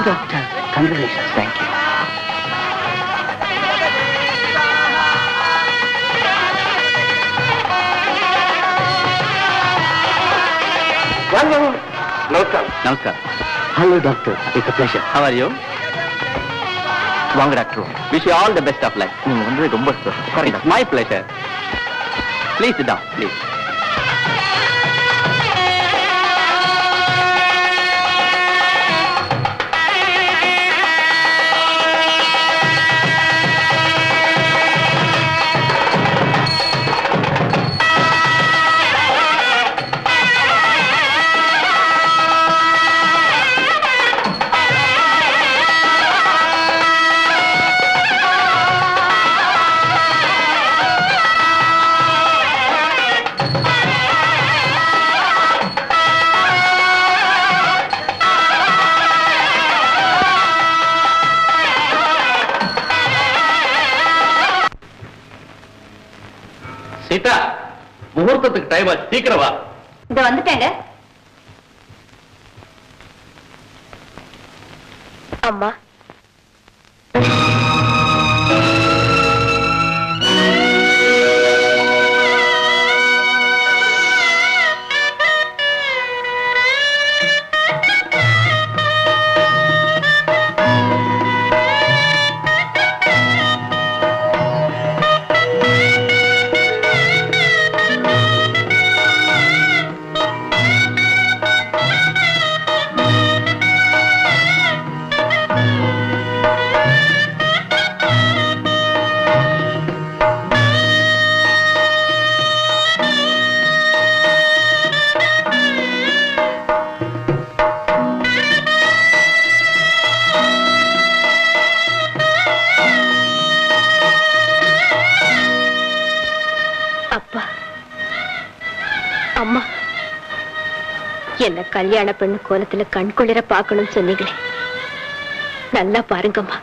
Doctor. Congratulations. Thank you. Namaskar. Namaskar. Hello doctor. It's a pleasure. How are you? வாங்க doctor. Wish you all the best of luck. நீங்க வந்து ரொம்ப special. It's my pleasure. Please sit down, please. Sita, முகூர்த்தத்துக்கு time ஆச்சு, சீக்கிரம் வா. இந்த வந்துட்டேங்க. அம்மா, அப்பா, அம்மா, என்ன கல்யாண பெண்ணு கோலத்துல கண்குளிர பார்க்கணும்னு சொன்னீங்களே, நல்லா பாருங்கம்மா,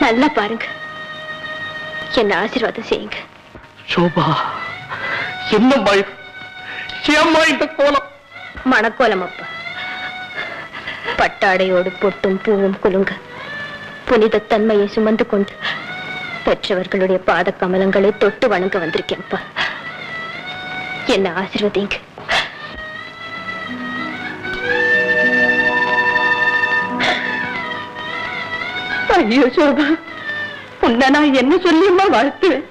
நல்லா பாருங்க. என்ன ஆசீர்வாதம் செய்யுங்க. சோபா, என்னம்மா ஏம்மா இந்த கோலம்? மணக்கோலம் அப்பா. பட்டாடையோடு பொட்டும் பூவும் குலுங்க புனித தன்மையை சுமந்து கொண்டு பெற்றவர்களுடைய பாத கமலங்களை தொட்டு வணங்க வந்திருக்கேன்ப்பா. என்ன ஆசீர்வதிங்க. ஐயோ சோபா, உன்னை நான் என்ன சொல்லியுமா வாழ்த்துவேன்?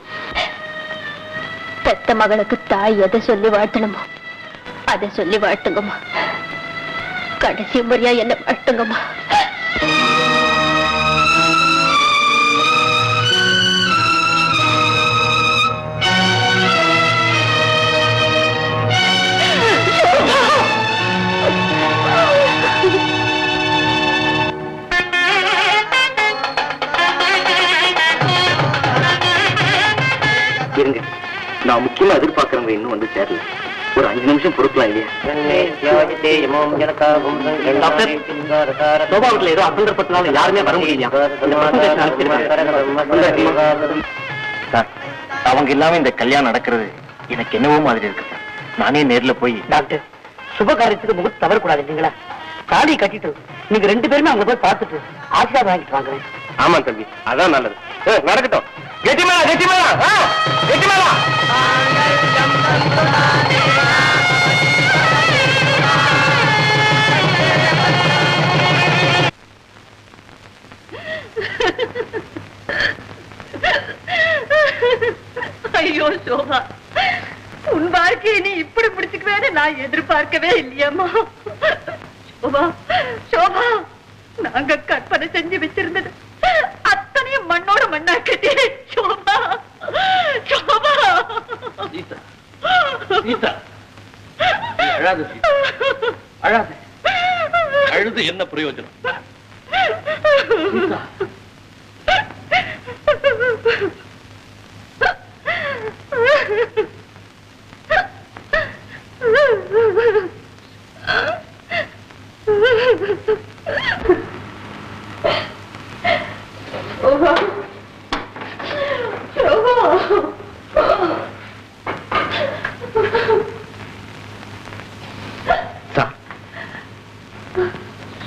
பெத்த மகளுக்கு தாய் எதை சொல்லி வாழ்த்தணுமோ அதை சொல்லி வாழ்த்துங்கம்மா. கடைசி முறையா என்ன வாழ்த்துங்கம்மா. இருங்க, நான் முக்கியமா எதிர்பார்க்கிறவங்க இன்னும் வந்து சேரல. ஒரு 5 நிமிஷம் பொறுக்கலாம் இல்லையா? சோபாவுக்குள்ள ஏதோ அசந்தர்ப்பத்தினால யாருமே வர முடியலையா? சார், அவங்க இல்லாம இந்த கல்யாணம் நடக்கிறது எனக்கு என்னவோ மாதிரி இருக்கு சார். நானே நேர்ல போய் டாக்டர், சுப காரியத்துக்கு முகத்து தவறக்கூடாது இல்லைங்களா? தாலி கட்டிட்டு நீங்க 2 பேருமே அங்க போய் பார்த்துட்டு ஆசீர்வாதம் வாங்கிட்டு வாங்குறேன். ஆமா தம்பி, அதான் நல்லது. நடக்கட்டும். கெட்டிமேளா, கெட்டிமேளா, கெட்டிமேளா. ஐயோ சோபா, உன் வாழ்க்கையை நீ இப்படி பிடிச்சுக்குவேன்னு நான் எதிர்பார்க்கவே இல்லையம்மா. சோபா, சோபா, நாங்க கற்பனை செஞ்சு வச்சிருந்தது அத்தனையும் மண்ணோட மண்ணாக்கட்டே. சோபா, சோபா. சீதா, சீதா, அழாத சீதா, அழாத. அழுது என்ன பிரயோஜனம்? சீதா,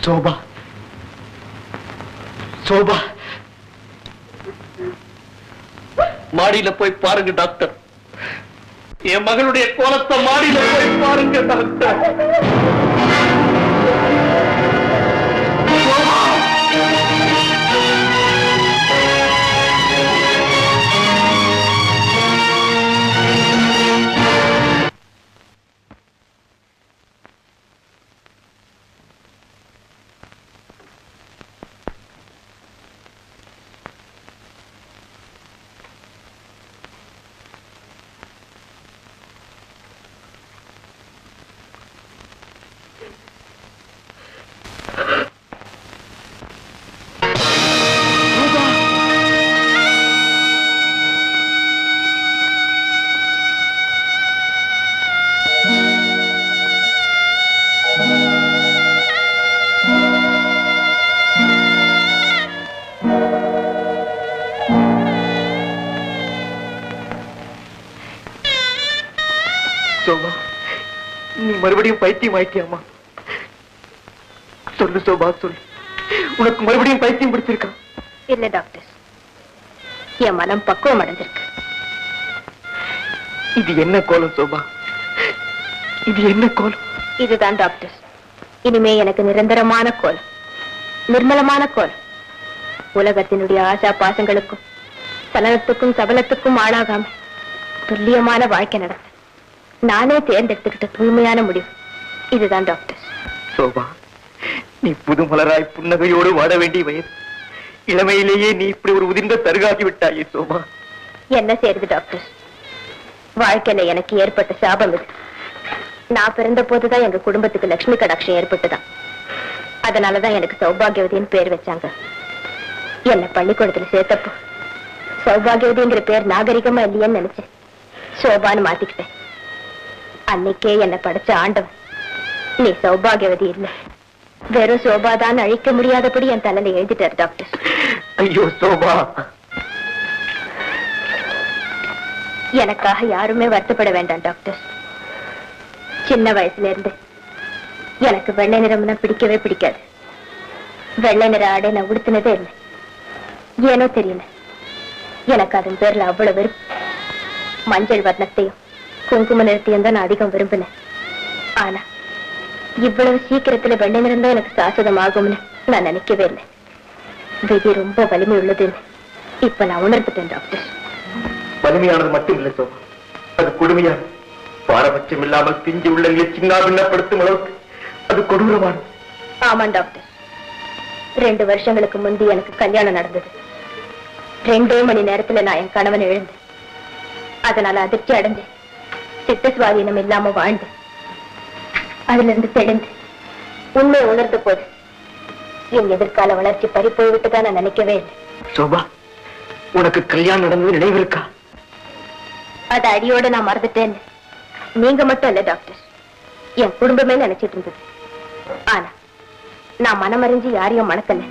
சோபா, சோபா, மாடியில போய் பாருங்க டாக்டர். என் மகளுடைய கோலத்தை மாடியில போய் பாருங்க டாக்டர். சோபா, நீ மறுபடியும் பைத்தியம் ஆயிட்டியாமா? சொல்லு சோபா, சொல்லு. உனக்கு மறுபடியும் பைத்தியம் பிடிச்சிருக்கா? இல்ல டாக்டர், என் மனம் பக்குவம் அடைஞ்சிருக்கு. இது என்ன கோலம் சோபா? இது என்ன கோலம்? இதுதான் டாக்டர், இனிமே எனக்கு நிரந்தரமான கோலம், நிர்மலமான கோலம். உலகத்தினுடைய ஆசா பாசங்களுக்கும் சலனத்துக்கும் சபலத்துக்கும் ஆளாகாம துல்லியமான வாழ்க்கை நடத்த நானே தேர்ந்தெடுத்துக்கிட்ட தூய்மையான முடிவு இதுதான் டாக்டர். சோபா, நீ புது மலராய் புன்னகையோடு வாட வேண்டிய வயது. இளமையிலேயே நீ இப்படி ஒரு உதிர்ந்த தருகாகி விட்டாயே சோபா. என்ன செய்யறது டாக்டர், வாழ்க்கையில எனக்கு ஏற்பட்ட சாபம் இது. நான் பிறந்த போதுதான் எங்க குடும்பத்துக்கு லட்சுமி கடாட்சம் ஏற்பட்டுதான். அதனாலதான் எனக்கு சௌபாகியவதின்னு பேர் வச்சாங்க. என்ன பள்ளிக்கூடத்துல சேர்த்தப்போ சௌபாகியவதிங்கிற பேர் நாகரிகமா இல்லையேன்னு நினைச்சேன். சோபான்னு மாத்திக்கிட்டேன். அன்னைக்கே என்ன படைச்ச ஆண்டவன், நீ சௌபாகியவதி இல்ல, வெறும் சோபாதான் அழிக்க முடியாதபடி என் தலையில எழுதிட்டாரு டாக்டர். ஐயோ சோபா, எனக்காக யாருமே வருத்தப்பட வேண்டாம் டாக்டர். சின்ன வயசுல இருந்து எனக்கு வெள்ளை நிறம்னா பிடிக்கவே பிடிக்காது. வெள்ளை நிற ஆடை நான் உடுத்தினதே இல்லை. ஏனோ தெரியல, எனக்கு அதன் பேர்ல அவ்வளவு வெறுப்பு. மஞ்சள் வர்ணத்தையும் குங்கும நிறத்தையும் தான் நான் அதிகம் விரும்பினேன். ஆனா இவ்வளவு சீக்கிரத்துல வெள்ளை நிறம் தான் எனக்கு சாஸ்வதமாகும்னு நான் நினைக்கவே இல்லை. விதி ரொம்ப வலிமை உள்ளதுன்னு இப்ப நான் உணர்ந்துட்டேன் டாக்டர். வலிமையானது மட்டும் இல்லை சோபா, அது கொடுமையானது. பாரபட்சம் இல்லாமல் பிஞ்சு உள்ளங்களை சின்ன பின்னப்படுத்தும் அளவுக்கு அது கொடூரமானது. ஆமா டாக்டர், 2 வருஷங்களுக்கு முந்தி எனக்கு கல்யாணம் நடந்தது. 2 மணி நேரத்துல நான் என் கணவன் எழுந்தேன். அதனால அதிர்ச்சி அடைஞ்சேன். சித்த சுவாதீனம் இல்லாம வாழ்ந்தேன். அதுல இருந்து தெளிந்து உண்மையை உணர்ந்த போது என் எதிர்கால வளர்ச்சி பறி போய்விட்டுதான் நான் நினைக்கவே இல்லை. சோபா, உனக்கு கல்யாணம் நடந்தது நினைவு இருக்கா? அது அடியோட நான் மறந்துட்டேன்னு நீங்க மட்டும் இல்ல டாக்டர், என் குடும்பமே நினைச்சிட்டு இருந்தது. ஆனா நான் மனமறிஞ்சு யாரையும் மணக்கல.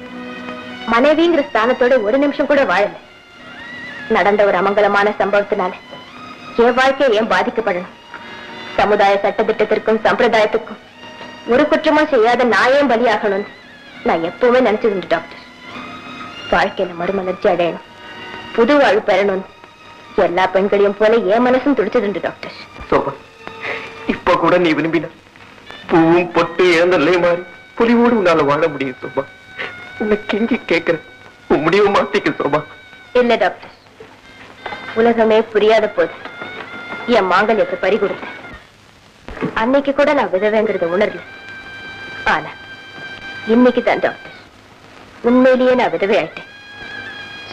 மனைவிங்கிற ஸ்தானத்தோட ஒரு நிமிஷம் கூட வாழல. நடந்த ஒரு அமங்கலமான சம்பவத்தினால என் வாழ்க்கை ஏன் பாதிக்கப்படணும்? சமுதாய சட்டத்திட்டத்திற்கும் சம்பிரதாயத்துக்கும் ஒரு குற்றமா செய்யாத நான் ஏன் பலியாகணும்னு நான் எப்பவுமே நினைச்சதுண்டு டாக்டர். வாழ்க்கையில மறுமலர்ச்சி அடையணும், புது வாழ்வு பெறணும்னு எல்லா பெண்களையும் போல என் மனசும் துடிச்சதுண்டு டாக்டர். சோபா, இப்ப கூட நீ விரும்பின பூவும் பொட்டு இழந்தல்லே மாறி புலிவோடு உன்னால வாழ முடியும் சோபா. உன்னை கெஞ்சி கேட்கிறேன், உன் முடிவு மாத்திக்க சோபா. இல்ல டாக்டர், உலகமே புரியாத போது என் மாங்கல்யத்தை பறி கொடுத்தேன். அன்னைக்கு கூட நான் விதவைங்கிறத உணரல. ஆனா இன்னைக்கு தான் டாக்டர், உண்மையிலேயே நான் விதவை ஆயிட்டேன்.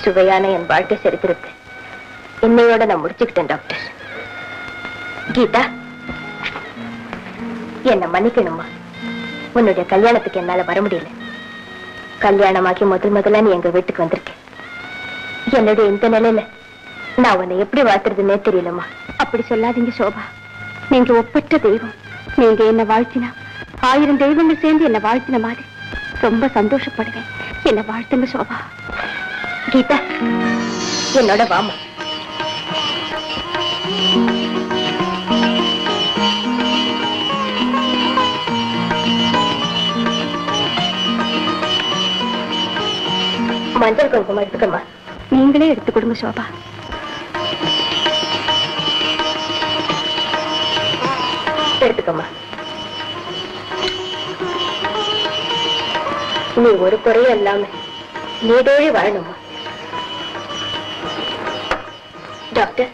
சுவையான என் வாழ்க்கை சரித்திரத்தை இன்னையோட நான் முடிச்சுக்கிட்டேன் டாக்டர். கீதா, என்ன மன்னிக்கணுமா? உன்னுடைய கல்யாணத்துக்கு என்னால வர முடியல. கல்யாணமாக்கி முதல்ல நீ எங்க வீட்டுக்கு வந்திருக்கேன். என்னுடைய இந்த நிலையில நான் உன்னை எப்படி வாழ்த்துறதுன்னே தெரியலமா. அப்படி சொல்லாதீங்க சோபா, நீங்க ஒப்பற்ற தெய்வம். நீங்க என்ன வாழ்த்தினா 1000 தெய்வங்கள் சேர்ந்து என்ன வாழ்த்தின மாதிரி ரொம்ப சந்தோஷப்படுவேன். என்ன வாழ்த்துங்க சோபா. கீதா, என்னோட வாமா. மஞ்சள் குங்குமம் எடுத்துக்கம்மா. நீங்களே எடுத்து கொடுங்க சோபா. எடுத்துக்கம்மா. நீ ஒரு குறையும் இல்லாம நீடோழி வாழணுமா டாக்டர்?